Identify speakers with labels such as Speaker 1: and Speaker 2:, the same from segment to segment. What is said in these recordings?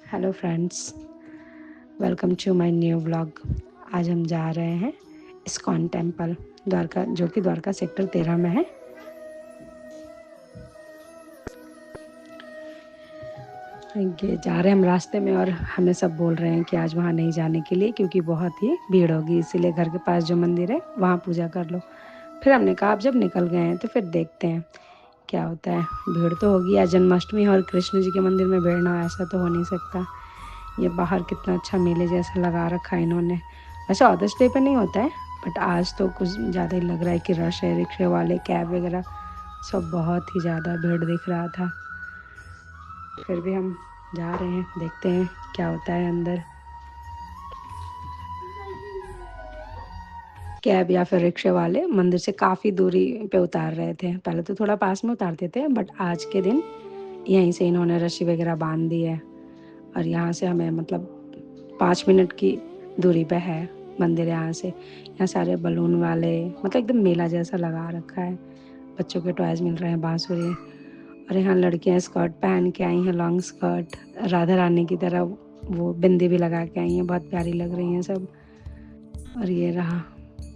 Speaker 1: Hello friends, welcome to my new vlog. आज हम जा रहे हैं इस्कॉन टेम्पल द्वारका, जो कि द्वारका सेक्टर 13 में है। ये जा रहे हैं हम रास्ते में और हमें सब बोल रहे हैं कि आज वहाँ नहीं जाने के लिए, क्योंकि बहुत ही भीड़ होगी, इसीलिए घर के पास जो मंदिर है वहाँ पूजा कर लो। फिर हमने कहा अब जब निकल गए हैं तो फिर देखते हैं क्या होता है। भीड़ तो होगी, आज जन्माष्टमी और कृष्ण जी के मंदिर में भीड़ ना हो ऐसा तो हो नहीं सकता। ये बाहर कितना अच्छा मेले जैसा लगा रखा है इन्होंने। वैसे अदर्स डे पे नहीं होता है, बट आज तो कुछ ज़्यादा ही लग रहा है कि रश है। रिक्शे वाले, कैब वगैरह सब बहुत ही ज़्यादा भीड़ दिख रहा था। फिर भी हम जा रहे हैं, देखते हैं क्या होता है अंदर। कैब या फिर रिक्शे वाले मंदिर से काफ़ी दूरी पे उतार रहे थे। पहले तो थोड़ा पास में उतारते थे, बट आज के दिन यहीं से इन्होंने रस्सी वगैरह बांध दी है। और यहाँ से हमें मतलब 5 मिनट की दूरी पे है मंदिर। यहाँ से यहाँ सारे बलून वाले, मतलब एकदम मेला जैसा लगा रखा है। बच्चों के टॉयज़ मिल रहे हैं, बांसुरी। और यहाँ लड़कियाँ स्कर्ट पहन के आई हैं, लॉन्ग स्कर्ट, राधा रानी की तरह वो बिंदी भी लगा के आई हैं। बहुत प्यारी लग रही हैं सब। और ये रहा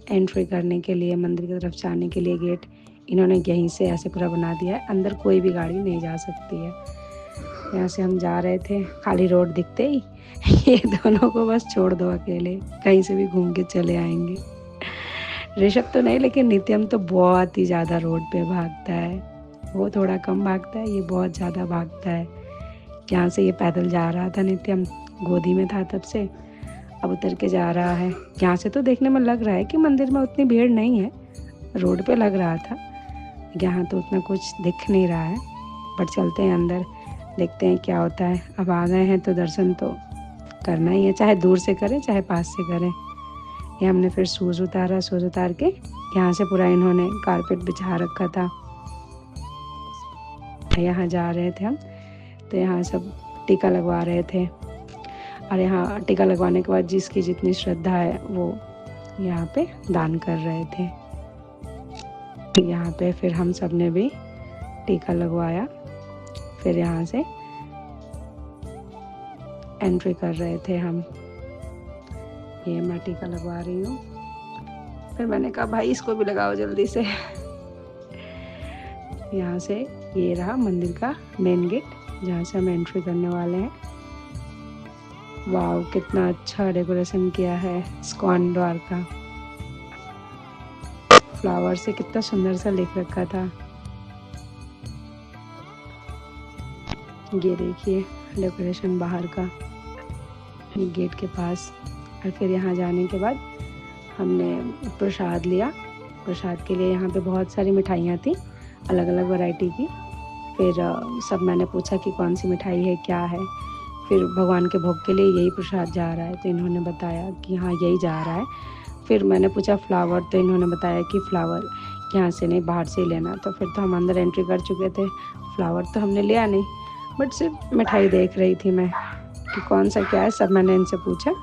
Speaker 1: एंट्री करने के लिए, मंदिर की तरफ जाने के लिए गेट। इन्होंने यहीं से ऐसे पूरा बना दिया है, अंदर कोई भी गाड़ी नहीं जा सकती है। यहाँ से हम जा रहे थे, खाली रोड दिखते ही ये दोनों को बस छोड़ दो अकेले, कहीं से भी घूम के चले आएंगे। ऋषभ तो नहीं, लेकिन नित्यम तो बहुत ही ज़्यादा रोड पे भागता है। वो थोड़ा कम भागता है, ये बहुत ज़्यादा भागता है। यहाँ से ये पैदल जा रहा था, नित्यम गोदी में था तब से, अब उतर के जा रहा है। यहाँ से तो देखने में लग रहा है कि मंदिर में उतनी भीड़ नहीं है, रोड पे लग रहा था। यहाँ तो उतना कुछ दिख नहीं रहा है, बट चलते हैं अंदर, देखते हैं क्या होता है। अब आ गए हैं तो दर्शन तो करना ही है, चाहे दूर से करें चाहे पास से करें। ये हमने फिर शूज़ उतारा, शूज़ उतार के यहाँ से पूरा इन्होंने कारपेट बिछा रखा था। यहाँ जा रहे थे हम, तो यहाँ सब टीका लगवा रहे थे। और यहाँ टीका लगवाने के बाद जिसकी जितनी श्रद्धा है वो यहाँ पे दान कर रहे थे। यहाँ पे फिर हम सब ने भी टीका लगवाया। फिर यहाँ से एंट्री कर रहे थे हम। ये मैं टीका लगवा रही हूँ। फिर मैंने कहा भाई इसको भी लगाओ जल्दी से। यहाँ से ये रहा मंदिर का मेन गेट, जहाँ से हम एंट्री करने वाले हैं। वाव, कितना अच्छा डेकोरेशन किया है इस्कॉन द्वारका। फ्लावर से कितना सुंदर सा लिख रखा था। ये देखिए डेकोरेशन बाहर का, ये गेट के पास। और फिर यहाँ जाने के बाद हमने प्रसाद लिया। प्रसाद के लिए यहाँ पे बहुत सारी मिठाइयाँ थी, अलग अलग वैरायटी की। फिर सब मैंने पूछा कि कौन सी मिठाई है, क्या है। फिर भगवान के भोग के लिए यही प्रसाद जा रहा है, तो इन्होंने बताया कि हाँ यही जा रहा है। फिर मैंने पूछा फ्लावर, तो इन्होंने बताया कि फ्लावर यहाँ से नहीं, बाहर से ही लेना। तो फिर तो हम अंदर एंट्री कर चुके थे, फ्लावर तो हमने लिया नहीं, बट सिर्फ मिठाई देख रही थी मैं कि कौन सा क्या है। सब मैंने इनसे पूछा,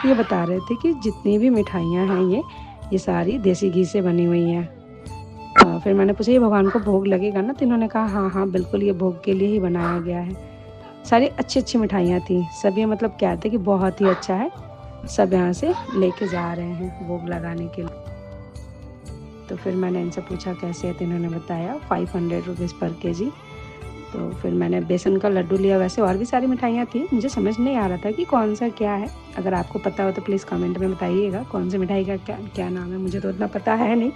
Speaker 1: ये बता रहे थे कि जितनी भी मिठाइयाँ हैं ये सारी देसी घी से बनी हुई हैं। फिर मैंने पूछा ये भगवान को भोग लगेगा ना, तो इन्होंने कहा हाँ हाँ बिल्कुल, ये भोग के लिए ही बनाया गया है। सारी अच्छी अच्छी मिठाइयाँ थी सब। ये मतलब कहते कि बहुत ही अच्छा है। सब यहाँ से लेके जा रहे हैं भोग लगाने के लिए। तो फिर मैंने इनसे पूछा कैसे है, तो इन्होंने बताया 500 रुपीज़ पर केजी। तो फिर मैंने बेसन का लड्डू लिया। वैसे और भी सारी मिठाइयाँ थी, मुझे समझ नहीं आ रहा था कि कौन सा क्या है। अगर आपको पता हो तो प्लीज़ कमेंट में बताइएगा कौन सी मिठाई का क्या नाम है। मुझे तो उतना पता है नहीं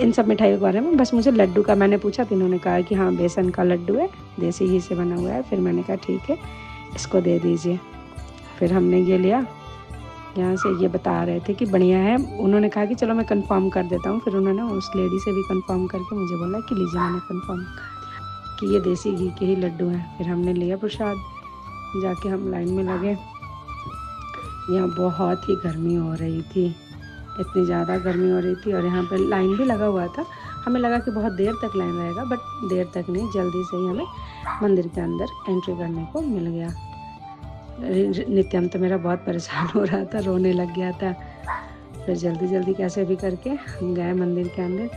Speaker 1: इन सब मिठाइयों के बारे में, बस मुझे लड्डू का मैंने पूछा तो इन्होंने कहा कि हाँ बेसन का लड्डू है, देसी घी से बना हुआ है। फिर मैंने कहा ठीक है, इसको दे दीजिए। फिर हमने ये लिया। यहाँ से ये बता रहे थे कि बढ़िया है। उन्होंने कहा कि चलो मैं कंफर्म कर देता हूँ। फिर उन्होंने उस लेडी से भी कंफर्म करके मुझे बोला कि लीजिए, मैंने कंफर्म कि ये देसी घी के ही लड्डू हैं। फिर हमने लिया प्रसाद, जाके हम लाइन में लगे। यहाँ बहुत ही गर्मी हो रही थी, इतनी ज़्यादा गर्मी हो रही थी। और यहाँ पर लाइन भी लगा हुआ था। हमें लगा कि बहुत देर तक लाइन रहेगा, बट देर तक नहीं, जल्दी से ही हमें मंदिर के अंदर एंट्री करने को मिल गया। नित्यम तो मेरा बहुत परेशान हो रहा था, रोने लग गया था। फिर जल्दी जल्दी कैसे भी करके हम गए मंदिर के अंदर।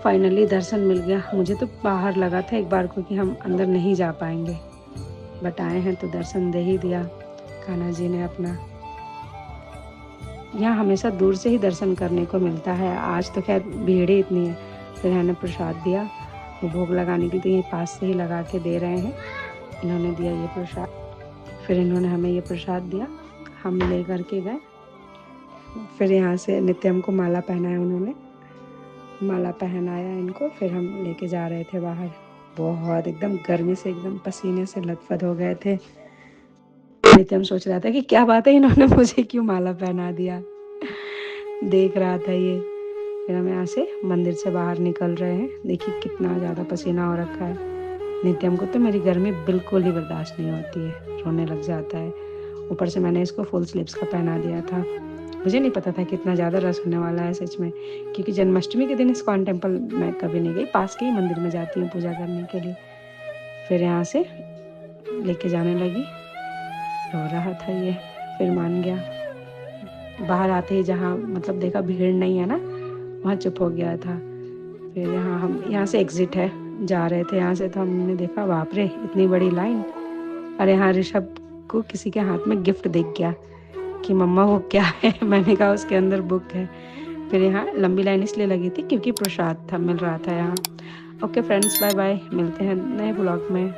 Speaker 1: फाइनली दर्शन मिल गया। मुझे तो बाहर लगा था एक बार को कि हम अंदर नहीं जा पाएंगे, बट आए हैं तो दर्शन दे ही दिया कान्हा जी ने अपना। यहाँ हमेशा दूर से ही दर्शन करने को मिलता है, आज तो खैर भीड़ ही इतनी है। फिर मैंने प्रसाद दिया, वो भोग लगाने के लिए पास से ही लगा के दे रहे हैं। इन्होंने दिया ये प्रसाद, फिर इन्होंने हमें ये प्रसाद दिया, हम ले करके गए। फिर यहाँ से नित्यम को माला पहनाया, उन्होंने माला पहनाया इनको, फिर हम लेके जा रहे थे बाहर। बहुत एकदम गर्मी से एकदम पसीने से लथपथ हो गए थे। नित्यम सोच रहा था कि क्या बात है, इन्होंने मुझे क्यों माला पहना दिया, देख रहा था ये। फिर हम यहाँ से मंदिर से बाहर निकल रहे हैं। देखिए कितना ज़्यादा पसीना हो रखा है। नित्यम को तो मेरी गर्मी बिल्कुल ही बर्दाश्त नहीं होती है, रोने लग जाता है। ऊपर से मैंने इसको फुल स्लीव्स का पहना दिया था। मुझे नहीं पता था कि इतना ज़्यादा रस होने वाला है सच में, क्योंकि जन्माष्टमी के दिन इस्कॉन टेम्पल मैं कभी नहीं गई, पास के ही मंदिर में जाती हूँ पूजा करने के लिए। फिर यहाँ से लेके जाने लगी, रो रहा था ये, फिर मान गया। बाहर आते ही जहाँ मतलब देखा भीड़ नहीं है ना, वहाँ चुप हो गया था। फिर यहाँ से एग्जिट है, जा रहे थे यहाँ से, तो हमने देखा बाप रे इतनी बड़ी लाइन। और यहाँ ऋषभ को किसी के हाथ में गिफ्ट दिख गया कि मम्मा वो क्या है। मैंने कहा उसके अंदर बुक है। फिर यहाँ लंबी लाइन इसलिए लगी थी क्योंकि प्रसाद था, मिल रहा था यहाँ। ओके फ्रेंड्स, बाय बाय, मिलते हैं नए ब्लॉग में।